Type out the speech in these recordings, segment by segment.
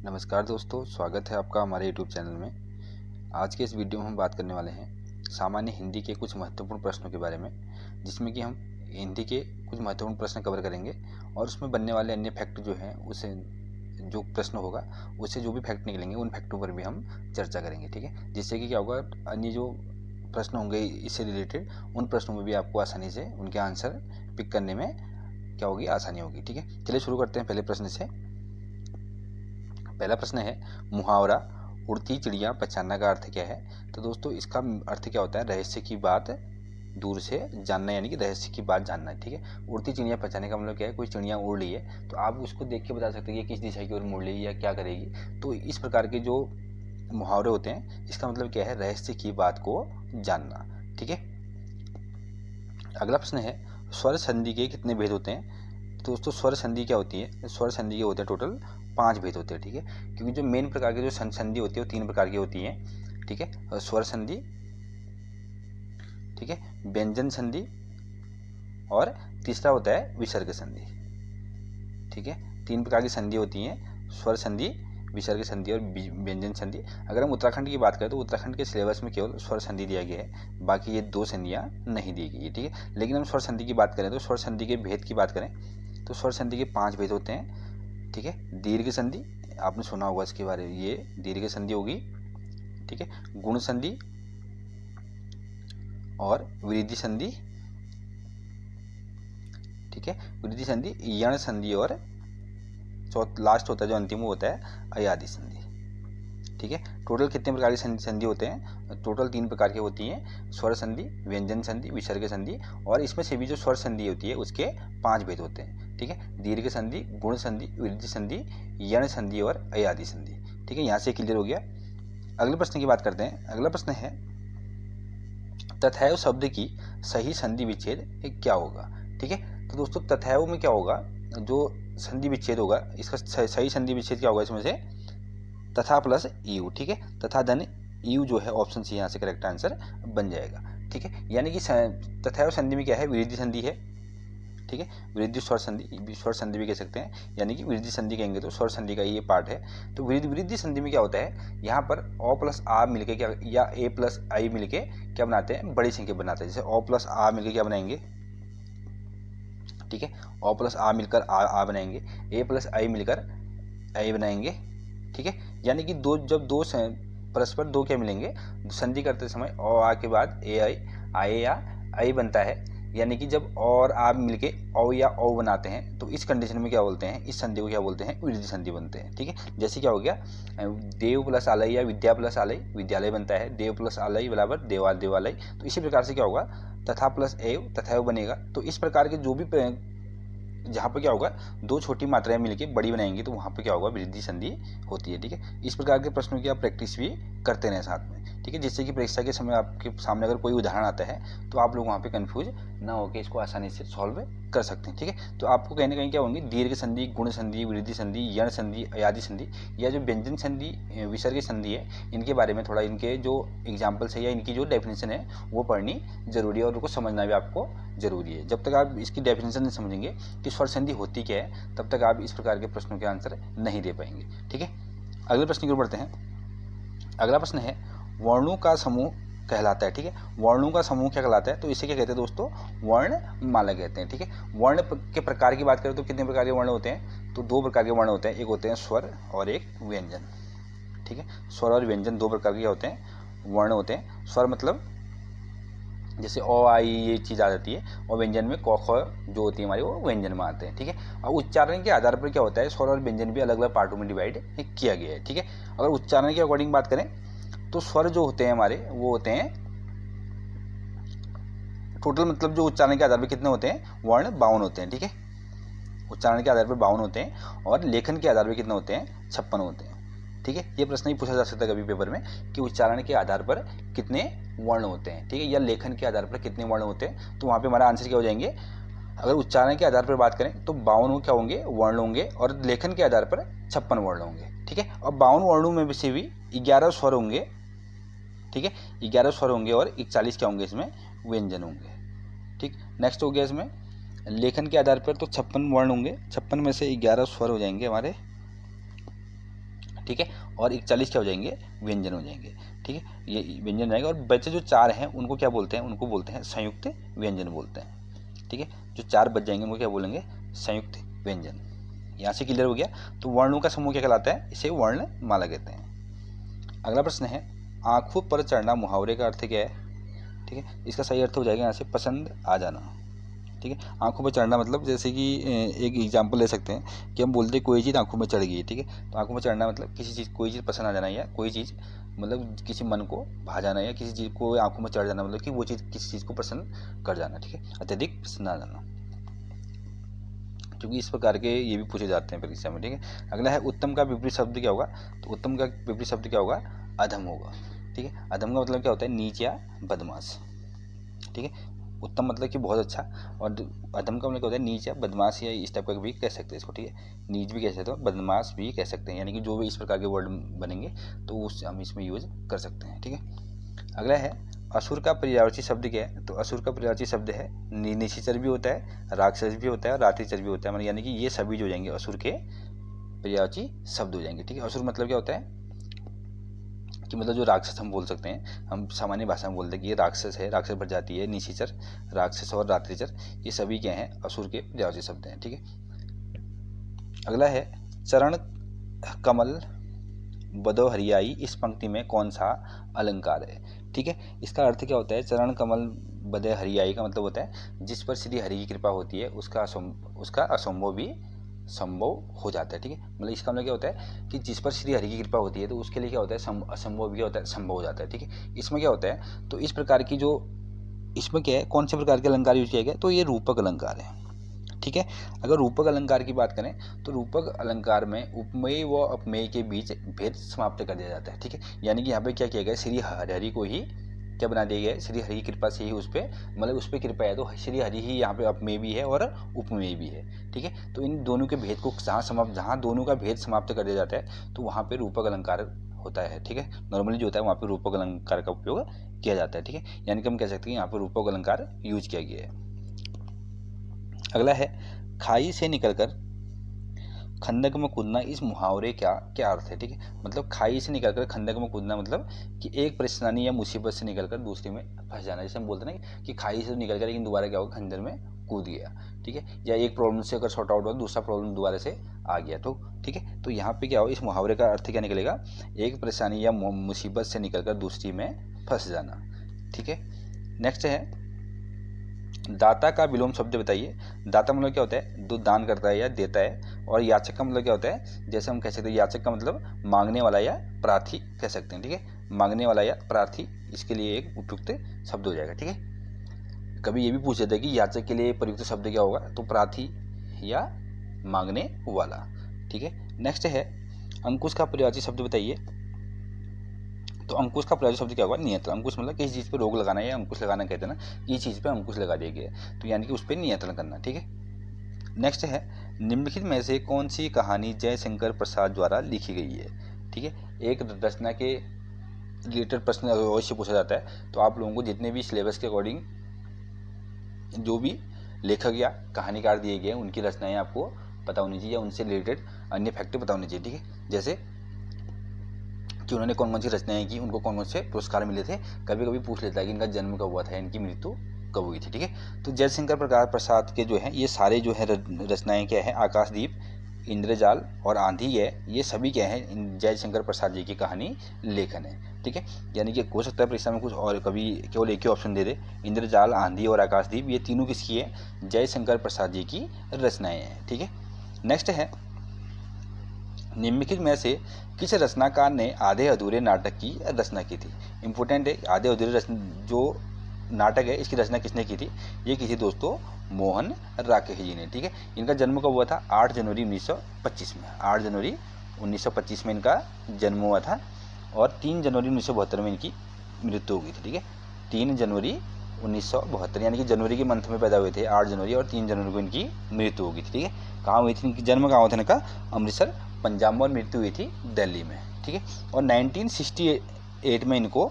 नमस्कार दोस्तों, स्वागत है आपका हमारे YouTube चैनल में। आज के इस वीडियो में हम बात करने वाले हैं सामान्य हिंदी के कुछ महत्वपूर्ण प्रश्नों के बारे में, जिसमें कि हम हिंदी के कुछ महत्वपूर्ण प्रश्न कवर करेंगे और उसमें बनने वाले अन्य फैक्ट जो हैं उसे जो प्रश्न होगा उससे जो भी फैक्ट निकलेंगे उन फैक्टों पर भी हम चर्चा करेंगे। ठीक है, जिससे कि क्या होगा, अन्य जो प्रश्न होंगे इससे रिलेटेड उन प्रश्नों में भी आपको आसानी से उनके आंसर पिक करने में क्या होगी, आसानी होगी। ठीक है, चलिए शुरू करते हैं पहले प्रश्न से। पहला प्रश्न है, मुहावरा उड़ती चिड़िया पहचानना का अर्थ क्या है? तो दोस्तों इसका अर्थ क्या होता है, रहस्य की बात दूर से जानना, यानी कि रहस्य की बात जानना। ठीक है, उड़ती चिड़िया पहचानने का मतलब क्या है, कोई चिड़िया उड़ रही है तो आप उसको देख के बता सकते हैं कि किस दिशा की ओर मुड़ रही है या क्या करेगी। तो इस प्रकार के जो मुहावरे होते हैं इसका मतलब क्या है, रहस्य की बात को जानना। ठीक है, अगला प्रश्न है, स्वर संधि के कितने भेद होते हैं? तो दोस्तों स्वर संधि क्या होती है, स्वर संधि के होते हैं टोटल 5 भेद होते हैं। ठीक है, क्योंकि जो मेन प्रकार की जो संधि होती है वो 3 प्रकार की होती है। ठीक है, स्वर संधि, ठीक है, व्यंजन संधि और तीसरा होता है विसर्ग संधि। ठीक है, 3 प्रकार की संधि होती हैं, स्वर संधि, विसर्ग संधि और व्यंजन संधि। अगर हम उत्तराखंड की बात करें तो उत्तराखंड के सिलेबस में केवल स्वर संधि दिया गया है, बाकी ये 2 संधियाँ नहीं दी गई है। ठीक है, लेकिन हम स्वर संधि की बात करें तो स्वर संधि के भेद की बात करें तो स्वर संधि के 5 भेद होते हैं। ठीक है, दीर्घ संधि, आपने सुना होगा इसके बारे में, ये दीर्घ संधि होगी। ठीक है, गुण संधि और वृद्धि संधि। ठीक है, वृद्धि संधि, यण संधि और लास्ट होता है जो अंतिम वो होता है अयादि संधि। ठीक है, टोटल कितने प्रकार की संधि होते हैं? टोटल 3 प्रकार की होती हैं, स्वर संधि, व्यंजन संधि, विसर्ग संधि, और इसमें से भी जो स्वर संधि होती है उसके 5 भेद होते हैं। ठीक है, दीर्घ संधि, गुण संधि, वृद्धि संधि, यण संधि और अयादि संधि। ठीक है, यहाँ से क्लियर हो गया। अगले प्रश्न की बात करते हैं। अगला प्रश्न है, तथैव शब्द की सही संधि विच्छेद क्या होगा? ठीक है, तो दोस्तों तथैव में क्या होगा, जो संधि विच्छेद होगा इसका सही संधि विच्छेद क्या होगा, इसमें से तथा प्लस यू। ठीक है, तथा धन यू जो है ऑप्शन सी यहाँ से करेक्ट आंसर बन जाएगा। ठीक है, यानी कि तथैव संधि में क्या है, वृद्धि संधि है। ठीक है, वृद्धि स्वर संधि, स्वर संधि भी कह सकते हैं, यानी कि वृद्धि संधि कहेंगे तो स्वर संधि का ये पार्ट है। तो वृद्धि संधि में क्या होता है, यहाँ पर ओ प्लस आ मिलके क्या, या ए प्लस आई मिलके क्या बनाते हैं, बड़ी संख्या बनाते हैं। जैसे ओ प्लस आ मिलके क्या बनाएंगे, ठीक है, ओ प्लस आ मिलकर आ बनाएंगे, ए प्लस आई मिलकर आई बनाएंगे। ठीक है, यानी कि जब दो परस्पर दो क्या मिलेंगे संधि करते समय, ओ आ के बाद ए आई, आए या आई बनता है, यानी कि जब और आप मिलके औ या औ बनाते हैं तो इस कंडीशन में क्या बोलते हैं, इस संधि को क्या बोलते हैं, वृद्धि संधि बनते हैं। ठीक है, जैसे क्या हो गया, देव प्लस आलय या विद्या प्लस आलय विद्यालय बनता है, देव प्लस आलय बराबर देवालय। तो इसी प्रकार से क्या होगा, तथा प्लस एव तथैव बनेगा। तो इस प्रकार के जो भी जहाँ पर क्या होगा, दो छोटी मात्राएं मिलके बड़ी बनाएंगी तो वहाँ पर क्या होगा, वृद्धि संधि होती है। ठीक है, इस प्रकार के प्रश्नों की आप प्रैक्टिस भी करते रहें साथ में। ठीक है, जिससे कि परीक्षा के समय आपके सामने अगर कोई उदाहरण आता है तो आप लोग वहाँ पे कंफ्यूज ना होकर इसको आसानी से सॉल्व कर सकते हैं। ठीक है, तो आपको कहीं ना कहीं क्या होंगे, दीर्घ संधि, गुण संधि, वृद्धि संधि, यण संधि, अयादि संधि, या जो व्यंजन संधि, विसर्ग संधि है, इनके बारे में थोड़ा, इनके जो एग्जाम्पल्स है या इनकी जो डेफिनेशन है वो पढ़नी जरूरी है और उनको समझना भी आपको जरूरी है। जब तक आप इसकी डेफिनेशन नहीं समझेंगे कि स्वर संधि होती क्या है, तब तक आप इस प्रकार के प्रश्नों के आंसर नहीं दे पाएंगे। ठीक है, अगले प्रश्न की ओर बढ़ते हैं। अगला प्रश्न है, वर्णों का समूह कहलाता है। ठीक है, वर्णों का समूह क्या कहलाता है? तो इसे क्या कहते हैं दोस्तों, वर्णमाला कहते हैं। ठीक है, वर्ण के प्रकार की बात करें तो कितने प्रकार के वर्ण होते हैं? तो 2 प्रकार के वर्ण होते हैं, एक होते हैं स्वर और एक व्यंजन। ठीक है, स्वर और व्यंजन 2 प्रकार के होते हैं, वर्ण होते हैं। स्वर मतलब जैसे ओ आई ये चीज़ आ जाती है, और व्यंजन में क ख जो होती है हमारी वो व्यंजन में आते हैं। ठीक है, और उच्चारण के आधार पर क्या होता है, स्वर और व्यंजन भी अलग अलग पार्टों में डिवाइड किया गया है। ठीक है, अगर उच्चारण के अकॉर्डिंग बात करें तो स्वर जो होते हैं हमारे वो होते हैं टोटल, मतलब जो उच्चारण के आधार पर कितने होते हैं, वर्ण 52 होते हैं। ठीक है, उच्चारण के आधार पर 52 होते हैं और लेखन के आधार पर कितने होते हैं, 56 होते हैं। ठीक है, ये प्रश्न ही पूछा जा सकता है कभी पेपर में कि उच्चारण के आधार पर कितने वर्ण होते हैं। ठीक है, या लेखन के आधार पर कितने वर्ण होते हैं, तो वहाँ पे हमारा आंसर क्या हो जाएंगे, अगर उच्चारण के आधार पर बात करें तो 52 क्या होंगे, वर्ण होंगे, और लेखन के आधार पर 56 वर्ण होंगे। ठीक है, और 52 वर्णों में से भी 11 स्वर होंगे। ठीक है, 11 स्वर होंगे और 41 क्या होंगे, इसमें व्यंजन होंगे। ठीक, नेक्स्ट हो गया इसमें लेखन के आधार पर तो 56 वर्ण होंगे, 56 में से 11 स्वर हो जाएंगे हमारे। ठीक है। और 41 क्या हो जाएंगे, व्यंजन हो जाएंगे, ठीक है, ये व्यंजन जाएंगे। और बचे जो 4 हैं उनको क्या बोलते हैं, उनको बोलते हैं संयुक्त व्यंजन बोलते हैं, ठीक है। जो 4 बच जाएंगे उनको क्या बोलेंगे, संयुक्त व्यंजन। यहाँ से क्लियर हो गया। तो वर्णों का समूह क्या कहलाता है, इसे वर्णमाला कहते हैं। अगला प्रश्न है, आंखों पर चढ़ना मुहावरे का अर्थ क्या है, ठीक है। इसका सही अर्थ हो जाएगा यहाँ से पसंद आ जाना, ठीक है। आंखों पर चढ़ना मतलब जैसे कि एक एग्जांपल ले सकते हैं कि हम बोलते हैं कोई चीज़ आंखों में चढ़ गई है, ठीक है। तो आंखों में चढ़ना मतलब किसी चीज़, कोई चीज़ पसंद आ जाना, या कोई चीज़ मतलब किसी मन को भा जाना, या किसी चीज़ को आंखों में चढ़ जाना मतलब कि वो चीज़ किसी चीज़ को पसंद कर जाना, ठीक है, अत्यधिक पसंद आ जाना। क्योंकि इस प्रकार के ये भी पूछे जाते हैं परीक्षा में, ठीक है। अगला है, उत्तम का विपरीत शब्द क्या होगा। तो उत्तम का विपरीत शब्द क्या होगा, अधम होगा, ठीक है। अधम का मतलब क्या होता है, नीच या बदमाश, ठीक है। उत्तम मतलब कि बहुत अच्छा, और अधम का मतलब क्या होता है, नीच या बदमाश, या इस टाइप का भी कह सकते हैं इसको, ठीक है। नीच भी कह सकते हो, बदमाश भी कह सकते हैं, यानी कि जो भी इस प्रकार के वर्ड बनेंगे तो उस हम इसमें यूज कर सकते हैं, ठीक है। अगला है, असुर का पर्यायवाची शब्द क्या है। तो असुर का पर्यायवाची शब्द है, निशाचर भी होता है, राक्षस भी होता है, और रात्रिचर भी होता है, मतलब यानी कि ये सभी जो हो जाएंगे असुर के पर्यायवाची शब्द हो जाएंगे, ठीक है। असुर मतलब क्या होता है कि मतलब जो राक्षस हम बोल सकते हैं, हम सामान्य भाषा में बोलते हैं कि ये राक्षस है, राक्षस प्रजाति है, निशाचर, राक्षस और रात्रिचर, ये सभी क्या हैं, असुर के पर्यायवाची शब्द हैं, ठीक है। अगला है, चरण कमल बदो हरियाई, इस पंक्ति में कौन सा अलंकार है, ठीक है। इसका अर्थ क्या होता है, चरण कमल बदे हरियाई का मतलब होता है जिस पर श्री हरि की कृपा होती है उसका असंभव भी संभव हो जाता है, ठीक है। मतलब इसका मतलब क्या होता है कि जिस पर श्री हरि की कृपा होती है तो उसके लिए क्या होता है, असंभव भी होता है, संभव हो जाता है, ठीक है। इसमें क्या होता है, तो इस प्रकार की जो इसमें क्या है, कौन से प्रकार के अलंकार यूज किया गया, तो ये रूपक अलंकार है, ठीक है। अगर रूपक अलंकार की बात करें तो रूपक अलंकार में उपमेय व अपमेय के बीच भेद समाप्त कर दिया जाता है, ठीक है। यानी कि यहाँ पे क्या किया गया, श्री हरि को ही क्या बना दिया गया, श्री हरि की कृपा से ही उस पर मतलब उस पर कृपा है, तो श्री हरि ही यहाँ पे अपमेय भी है और उपमेय भी है, ठीक है। तो इन दोनों के भेद को जहाँ दोनों का भेद समाप्त कर दिया जाता है तो वहाँ पे रूपक अलंकार होता है, ठीक है। नॉर्मली जो होता है वहाँ पे रूपक अलंकार का उपयोग किया जाता है, ठीक है। यानी कि हम कह सकते हैं यहाँ पे रूपक अलंकार यूज किया गया है। अगला है, खाई से निकलकर खंदक में कूदना, इस मुहावरे क्या क्या अर्थ है, ठीक है। मतलब खाई से निकलकर खंदक में कूदना मतलब कि एक परेशानी या मुसीबत से निकलकर दूसरे में फंस जाना, जैसे हम बोलते हैं ना कि खाई से निकलकर लेकिन दोबारा क्या होगा, खंजर में कूद गया, ठीक है। या एक प्रॉब्लम से अगर सॉर्ट आउट हुआ दूसरा प्रॉब्लम दोबारा से आ गया, तो ठीक है। तो यहाँ पे क्या हो, इस मुहावरे का अर्थ क्या निकलेगा, एक परेशानी या मुसीबत से निकलकर दूसरी में फंस जाना, ठीक है। नेक्स्ट है, दाता का विलोम शब्द बताइए। दाता मतलब क्या होता है, जो दान करता है या देता है, और याचक का मतलब क्या होता है, जैसे हम कह सकते हैं याचक का मतलब मांगने वाला या प्रार्थी कह सकते हैं, ठीक है। मांगने वाला या प्रार्थी इसके लिए एक उपयुक्त शब्द हो जाएगा, ठीक है। कभी ये भी पूछ लेते हैं कि याचक के लिए प्रयुक्त शब्द क्या होगा, तो प्रार्थी या मांगने वाला, ठीक है। नेक्स्ट है, अंकुश का पर्यायवाची शब्द बताइए। तो अंकुश का पर्यायवाची शब्द क्या होगा, नियंत्रण। अंकुश मतलब किसी चीज़ पे रोक लगाना या अंकुश लगाना कहते हैं ना, ये चीज़ पे अंकुश लगा दिया गया तो यानी कि उस पर नियंत्रण करना, ठीक है। नेक्स्ट है, निम्नलिखित में से कौन सी कहानी जयशंकर प्रसाद द्वारा लिखी गई है, ठीक है। एक रचना के रिलेटेड प्रश्न अवश्य पूछा जाता है, तो आप लोगों को जितने भी सिलेबस के अकॉर्डिंग जो भी लेखक या कहानीकार दिए गए उनकी रचनाएं आपको पता होनी चाहिए, या उनसे रिलेटेड अन्य फैक्ट पता होने चाहिए, ठीक है। जैसे कि उन्होंने कौन कौन सी रचनाएं की, उनको कौन कौन से पुरस्कार मिले थे, कभी कभी पूछ लेता है कि इनका जन्म कब हुआ था, इनकी मृत्यु कब हुई थी, ठीक है। तो जयशंकर प्रसाद के जो है ये सारे जो है रचनाएं क्या है, आकाशदीप, इंद्रजाल और आंधी है, ये सभी क्या है जयशंकर प्रसाद जी की कहानी लेखन है, ठीक है। यानी कि हो सकता है परीक्षा में कुछ और कभी केवल एक ही ऑप्शन दे दे, इंद्रजाल, आंधी और आकाशदीप, ये तीनों किसकी है, जयशंकर प्रसाद जी की रचनाएं हैं, ठीक है। नेक्स्ट है, निम्नलिखित में से किस रचनाकार ने आधे अधूरे नाटक की रचना की थी। इंपॉर्टेंट है, आधे अधूरे जो नाटक है इसकी रचना किसने की थी, ये किसी दोस्तों मोहन राकेश जी ने, ठीक है। इनका जन्म कब हुआ था, 8 जनवरी 1925 में, 8 जनवरी 1925 में इनका जन्म हुआ था, और 3 जनवरी 1972 में इनकी मृत्यु हो गई थी, ठीक है। 3 जनवरी 1972 यानी कि जनवरी के मंथ में पैदा हुए थे, 8 जनवरी और 3 जनवरी को इनकी मृत्यु हो गई थी, ठीक है। कहाँ हुई थी इनकी जन्म, कहाँ हुआ था इनका, अमृतसर पंजाब में, और मृत्यु हुई थी दिल्ली में, ठीक है। और 1968 में इनको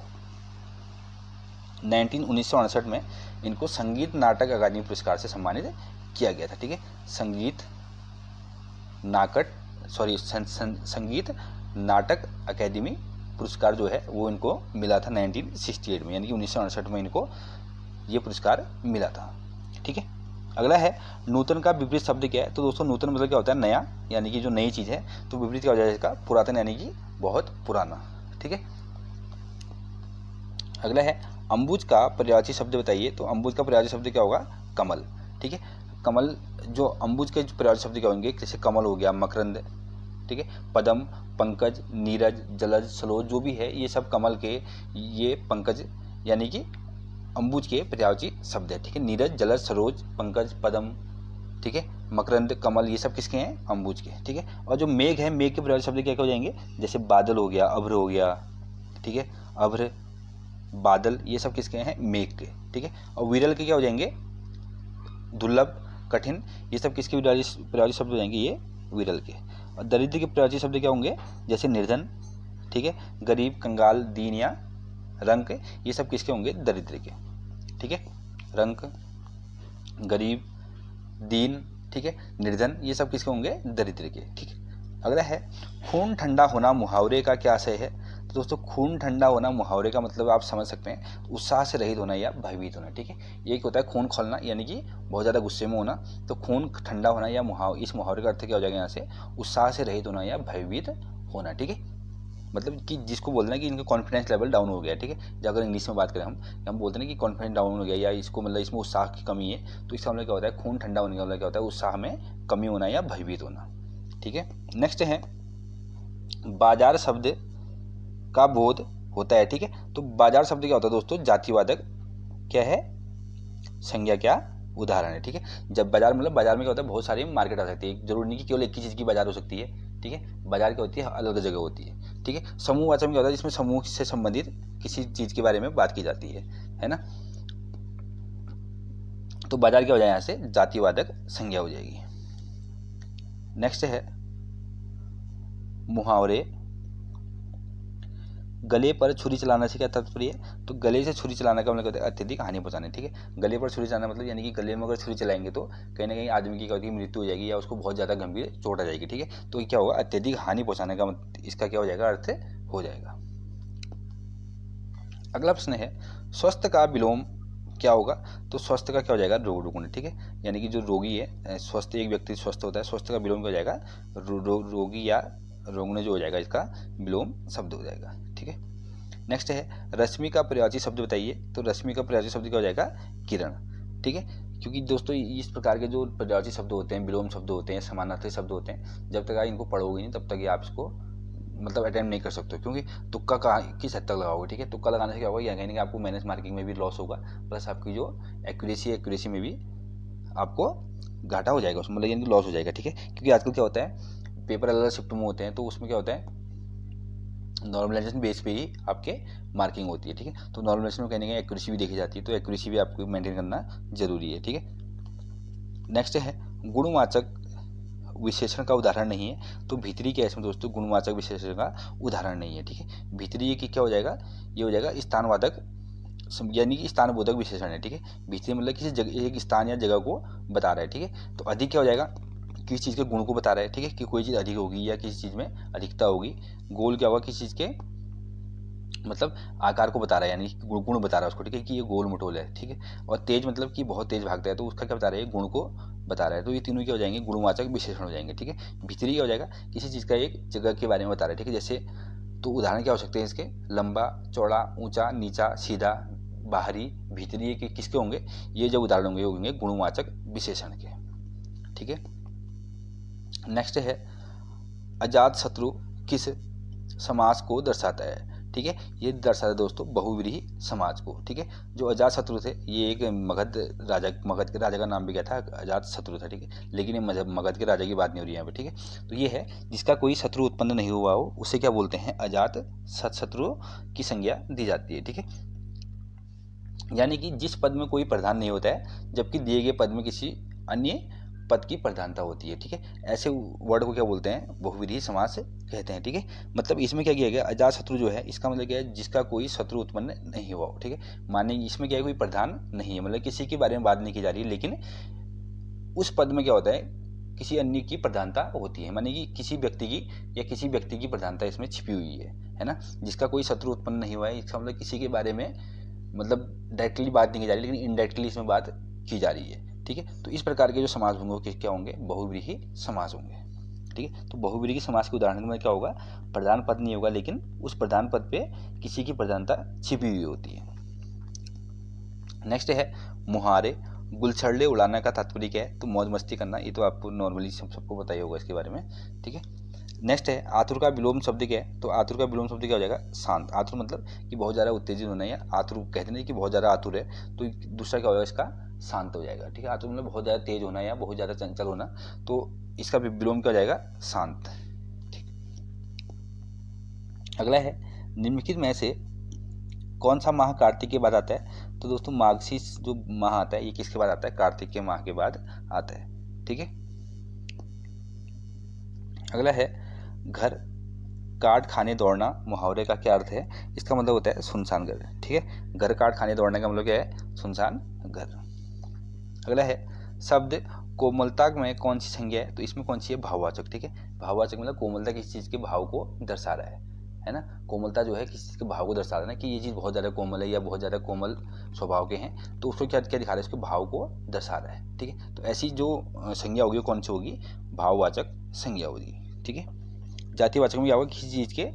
1968 में इनको संगीत नाटक अकादमी पुरस्कार से सम्मानित किया गया था, ठीक है। संगीत नाटक अकेडमी पुरस्कार जो है वो इनको मिला था 1968 में, यानी कि 1968 में इनको ये पुरस्कार मिला था। ठीक है, अगला है नूतन का विपरीत शब्द क्या है। तो दोस्तों नूतन मतलब क्या होता है, नया, यानी कि जो नई चीज़ है। तो विपरीत क्या हो जाएगा इसका, पुरातन, यानी कि बहुत पुराना। ठीक है, अगला है अंबुज का पर्यायवाची शब्द बताइए। तो अंबुज का पर्यायवाची शब्द क्या होगा, कमल। ठीक है, कमल, जो अंबुज के पर्यायवाची शब्द क्या होंगे, जैसे कमल हो गया, मकरंद, ठीक है, पदम, पंकज, नीरज, जलज, सलोज, जो भी है ये सब कमल के, ये पंकज यानी कि अंबुज के पर्यायवाची शब्द है। ठीक है, नीरज, जलज, सरोज, पंकज, पदम, ठीक है, मकरंद, कमल, ये सब किसके हैं, अंबुज के। ठीक है, और जो मेघ है, मेघ के पर्यायवाची शब्द क्या क्या हो जाएंगे, जैसे बादल हो गया, अभ्र हो गया, ठीक है, अभ्र, बादल, ये सब किसके हैं, मेघ के। ठीक है, और विरल के क्या हो जाएंगे, दुर्लभ, कठिन, ये सब किसके पर्यायवाची शब्द हो जाएंगे, ये विरल के। और दरिद्र के पर्यायवाची शब्द क्या होंगे, जैसे निर्धन, ठीक है, गरीब, कंगाल, दीन या रंक, ये सब किसके होंगे, दरिद्र के। ठीक है, रंक, गरीब, दीन, ठीक है, निर्धन, ये सब किसके होंगे, दरिद्र के। ठीक है, अगला है खून ठंडा होना मुहावरे का क्या आशय है। तो दोस्तों खून ठंडा होना मुहावरे का मतलब आप समझ सकते हैं, उत्साह से रहित होना या भयभीत होना। ठीक है, ये होता है खून खौलना, यानी कि बहुत ज़्यादा गुस्से में होना। तो खून ठंडा होना या इस मुहावरे का अर्थ क्या हो जाएगा यहाँ से, उत्साह से रहित होना या भयभीत होना। ठीक है, मतलब कि जिसको बोलना है कि इनका कॉन्फिडेंस लेवल डाउन हो गया। ठीक है, अगर इंग्लिश में बात करें हम बोलते हैं कि कॉन्फिडेंस डाउन हो गया, या इसको मतलब इसमें उत्साह की कमी है। तो इसका मतलब क्या होता है, खून ठंडा होने का मतलब क्या होता है, उत्साह में कमी होना या भयभीत होना। ठीक है, नेक्स्ट है बाजार शब्द का बोध होता है। ठीक है, तो बाजार शब्द क्या होता है दोस्तों, जातिवादक क्या है, संज्ञा क्या उदाहरण है। ठीक है, जब बाजार मतलब बाजार में क्या होता है, बहुत सारी मार्केट आ सकती है, जरूरी नहीं कि केवल एक ही चीज़ की बाजार हो सकती है। ठीक है, बाजार क्या होती है, अलग अलग जगह होती है। ठीक है, समूहवाचक में क्या होता है, जिसमें समूह से संबंधित किसी चीज़ के बारे में बात की जाती है ना। तो बाजार क्या हो जाए यहाँ से, जातिवादक संज्ञा हो जाएगी। नेक्स्ट है मुहावरे, गले पर छुरी चलाने से क्या तात्पर्य है। तो गले से छुरी चलाने का मतलब कहते हैं अत्यधिक हानि पहुंचाने। ठीक है, गले पर छुरी चलाना मतलब यानी कि गले में अगर छुरी चलाएंगे तो कहीं ना कहीं आदमी की क्या होती है, मृत्यु हो जाएगी या उसको बहुत ज़्यादा गंभीर चोट आ जाएगी। ठीक है, तो ये क्या होगा, अत्यधिक हानि पहुंचाने का इसका क्या हो जाएगा, अर्थ हो जाएगा। अगला प्रश्न है स्वस्थ का विलोम क्या होगा। तो स्वस्थ का क्या हो जाएगा, रुग्ण। ठीक है, यानी कि जो रोगी है, स्वस्थ, एक व्यक्ति स्वस्थ होता है, स्वस्थ का विलोम क्या हो जाएगा, रोगी या रुग्ण जो हो जाएगा, इसका विलोम शब्द हो जाएगा। ठीक है, नेक्स्ट है रश्मि का पर्यायवाची शब्द बताइए। तो रश्मि का पर्यायवाची शब्द क्या हो जाएगा, किरण। ठीक है, क्योंकि दोस्तों इस प्रकार के जो पर्यायवाची शब्द होते हैं, विलोम शब्द होते हैं, समानार्थी शब्द होते हैं, जब तक आप इनको पढ़ोगे नहीं तब तक ये आप इसको मतलब अटेम्प्ट नहीं कर सकते, क्योंकि तुक्का किस हद तक लगाओगे। ठीक है, तुक्का लगाने से क्या होगा, या कहीं आपको मैनेज मार्किंग में भी लॉस होगा, प्लस आपकी जो एक्यूरेसी में भी आपको घाटा हो जाएगा, उसमें मतलब यानी लॉस हो जाएगा। ठीक है, क्योंकि आजकल क्या होता है, पेपर अलग अलग शिफ्ट में होते हैं, तो उसमें क्या होता है, नॉर्मलाइजेशन बेस पे ही आपके मार्किंग होती है। ठीक है, तो नॉर्मलाइजेशन में कहीं ना कहीं एक्यूरेसी भी देखी जाती है, तो एक्यूरेसी भी आपको मेंटेन करना जरूरी है। ठीक है, नेक्स्ट है गुणवाचक विशेषण का उदाहरण नहीं है। तो भीतरी क्या है इसमें दोस्तों, गुणवाचक विशेषण का उदाहरण नहीं है। ठीक है, भीतरी ये क्या हो जाएगा, ये हो जाएगा स्थानवादक यानी कि स्थानबोधक विशेषण है। ठीक है, भीतरी मतलब किसी जगह, एक स्थान या जगह को बता रहा है। ठीक है, तो अधिक क्या हो जाएगा, किसी चीज़ के गुण को बता रहा है। ठीक है, कि कोई चीज़ अधिक होगी या किसी चीज़ में अधिकता होगी। गोल क्या होगा, किसी चीज़ के मतलब आकार को बता रहा है, यानी गुण बता रहा है उसको। ठीक है, कि ये गोल मटोल है। ठीक है, और तेज मतलब कि बहुत तेज भागता है, तो उसका क्या बता रहा है, गुण को बता रहा है। तो ये तीनों क्या हो जाएंगे, गुणवाचक विशेषण हो जाएंगे। ठीक है, भीतरी क्या हो जाएगा, किसी चीज़ का एक जगह के बारे में बता रहा है। ठीक है, जैसे तो उदाहरण क्या हो सकते हैं इसके, लंबा, चौड़ा, ऊंचा, नीचा, सीधा, बाहरी, भीतरी, ये किसके होंगे, ये जो उदाहरण होंगे गुणवाचक विशेषण के। ठीक है, नेक्स्ट है अजात शत्रु किस समाज को दर्शाता है। ठीक है, ये दर्शाता है दोस्तों बहुव्रीहि समाज को। ठीक है, जो अजात शत्रु थे ये एक मगध के राजा का नाम भी क्या था, अजात शत्रु था। ठीक है, लेकिन ये मगध के राजा की बात नहीं हो रही है यहाँ पे। ठीक है, तो ये है जिसका कोई शत्रु उत्पन्न नहीं हुआ हो, उसे क्या बोलते हैं, अजात शत्रु की संज्ञा दी जाती है। ठीक है, यानी कि जिस पद में कोई प्रधान नहीं होता है, जबकि दिए गए पद में किसी अन्य पद की प्रधानता होती है। ठीक है, ऐसे वर्ड को क्या बोलते हैं, बहुव्रीहि समास कहते हैं। ठीक है, मतलब इसमें क्या किया गया, अजात शत्रु जो है इसका मतलब क्या है, जिसका कोई शत्रु उत्पन्न नहीं हुआ हो। ठीक है, माने इसमें क्या है, कोई प्रधान नहीं है, मतलब किसी के बारे में बात नहीं की जा रही है, लेकिन उस पद में क्या होता है, किसी अन्य की प्रधानता होती है, माने कि किसी व्यक्ति की या किसी व्यक्ति की प्रधानता इसमें छिपी हुई है ना, जिसका कोई शत्रु उत्पन्न नहीं हुआ है। इसका मतलब किसी के बारे में मतलब डायरेक्टली बात नहीं की जा रही, लेकिन इनडायरेक्टली इसमें बात की जा रही है। ठीक है, तो इस प्रकार के जो समास होंगे वो क्या होंगे, बहुव्रीहि समास होंगे। ठीक है, तो बहुव्रीहि समास के उदाहरण में क्या होगा, प्रधान पद नहीं होगा, लेकिन उस प्रधान पद पे किसी की प्रधानता छिपी हुई होती है। नेक्स्ट है मुहारे, गुलछड़े उड़ाना का तात्पर्य क्या है, तो मौज मस्ती करना। ये तो आपको नॉर्मली सबको पता ही होगा इसके बारे में। ठीक है, नेक्स्ट है आतुर का विलोम शब्द क्या है, तो आतुर का विलोम शब्द क्या हो जाएगा, शांत। आतुर मतलब कि बहुत ज़्यादा उत्तेजित होना, या आतुर कहते नहीं कि बहुत ज़्यादा आतुर है, तो दूसरा क्या होगा इसका, शांत हो जाएगा। ठीक है, आतुर मतलब बहुत ज़्यादा तेज होना या बहुत ज़्यादा चंचल होना, तो इसका विलोम क्या हो जाएगा, शांत। ठीक, अगला है निम्नलिखित में से कौन सा माह कार्तिक के बाद आता है, तो दोस्तों मार्गशीर्ष जो माह आता है ये किसके बाद आता है, कार्तिक के माह के बाद आता है। ठीक है, अगला है घर काट खाने दौड़ना, मुहावरे का क्या अर्थ है, इसका मतलब होता है सुनसान घर। ठीक है, घर काट खाने दौड़ने का मतलब क्या है, सुनसान घर। अगला है शब्द कोमलता में कौन सी संज्ञा है, तो इसमें कौन सी है, भाववाचक। ठीक है, भाववाचक मतलब कोमलता किसी चीज़ के भाव को दर्शा रहा है ना। कोमलता जो है किसी चीज़ के भाव को दर्शा रहा है ना, कि ये चीज़ बहुत ज़्यादा कोमल है या बहुत ज़्यादा कोमल स्वभाव के हैं, तो उसको क्या क्या दिखा रहा है, उसके भाव को दर्शा रहा है। ठीक है, तो ऐसी जो संज्ञा होगी कौन सी होगी, भाववाचक संज्ञा होगी। ठीक है, जातिवाचक में क्या होगा, किसी चीज़ के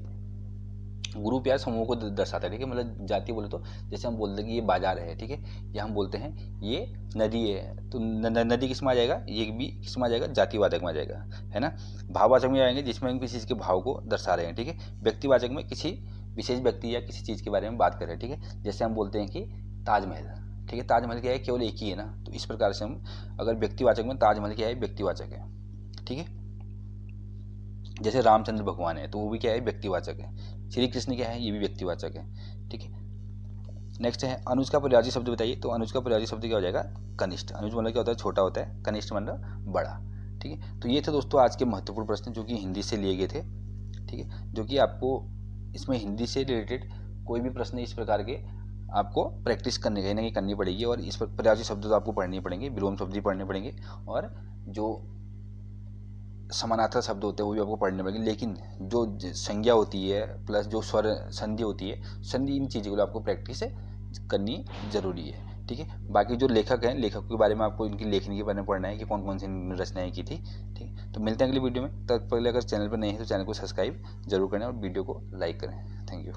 ग्रुप या समूह को दर्शाता है। ठीक है, मतलब जाति बोले तो जैसे हम बोलते हैं कि ये बाजार है, ठीक है, या हम बोलते हैं ये नदी है, तो नदी किस में आ जाएगा, ये भी किस में आ जाएगा, जातिवाचक में आ जाएगा, है ना। भाववाचक में आएंगे जिसमें हम किसी चीज़ के भाव को दर्शा रहे हैं। ठीक है, व्यक्तिवाचक में किसी विशेष व्यक्ति या किसी चीज़ के बारे में बात कर रहे हैं। ठीक है, जैसे हम बोलते हैं कि ताजमहल। ठीक है, ताजमहल क्या है, केवल एक ही है ना, तो इस प्रकार से हम अगर व्यक्तिवाचक में ताजमहल क्या है, व्यक्तिवाचक है। ठीक है, जैसे रामचंद्र भगवान है तो वो भी क्या है, व्यक्तिवाचक है। श्री कृष्ण क्या है, ये भी व्यक्तिवाचक है। ठीक है, नेक्स्ट है अनुज का पर्यायवाची शब्द बताइए, तो अनुज का पर्यायवाची शब्द क्या हो जाएगा, कनिष्ठ। अनुज मतलब क्या होता है, छोटा होता है, कनिष्ठ मतलब बड़ा। ठीक है, तो ये थे दोस्तों आज के महत्वपूर्ण प्रश्न जो कि हिंदी से लिए गए थे। ठीक है, जो कि आपको इसमें हिंदी से रिलेटेड कोई भी प्रश्न इस प्रकार के आपको प्रैक्टिस करने कहीं ना कहीं करनी पड़ेगी, और इस पर पर्यायवाची शब्द तो आपको पढ़ने पड़ेंगे, विलोम शब्द भी पढ़ने पड़ेंगे, और जो समानार्थक शब्द होते हैं वो भी आपको पढ़ने पड़ेंगे। लेकिन जो संज्ञा होती है प्लस जो स्वर संधि होती है, संधि, इन चीज़ों को आपको प्रैक्टिस करनी जरूरी है। ठीक है, बाकी जो लेखक हैं, लेखकों के बारे में आपको इनकी लेखनी के बारे में पढ़ना है कि कौन कौन सी रचनाएं की थी। ठीक, तो मिलते हैं अगली वीडियो में। तब पहले अगर चैनल पर नहीं है तो चैनल को सब्सक्राइब जरूर करें और वीडियो को लाइक करें। Thank you.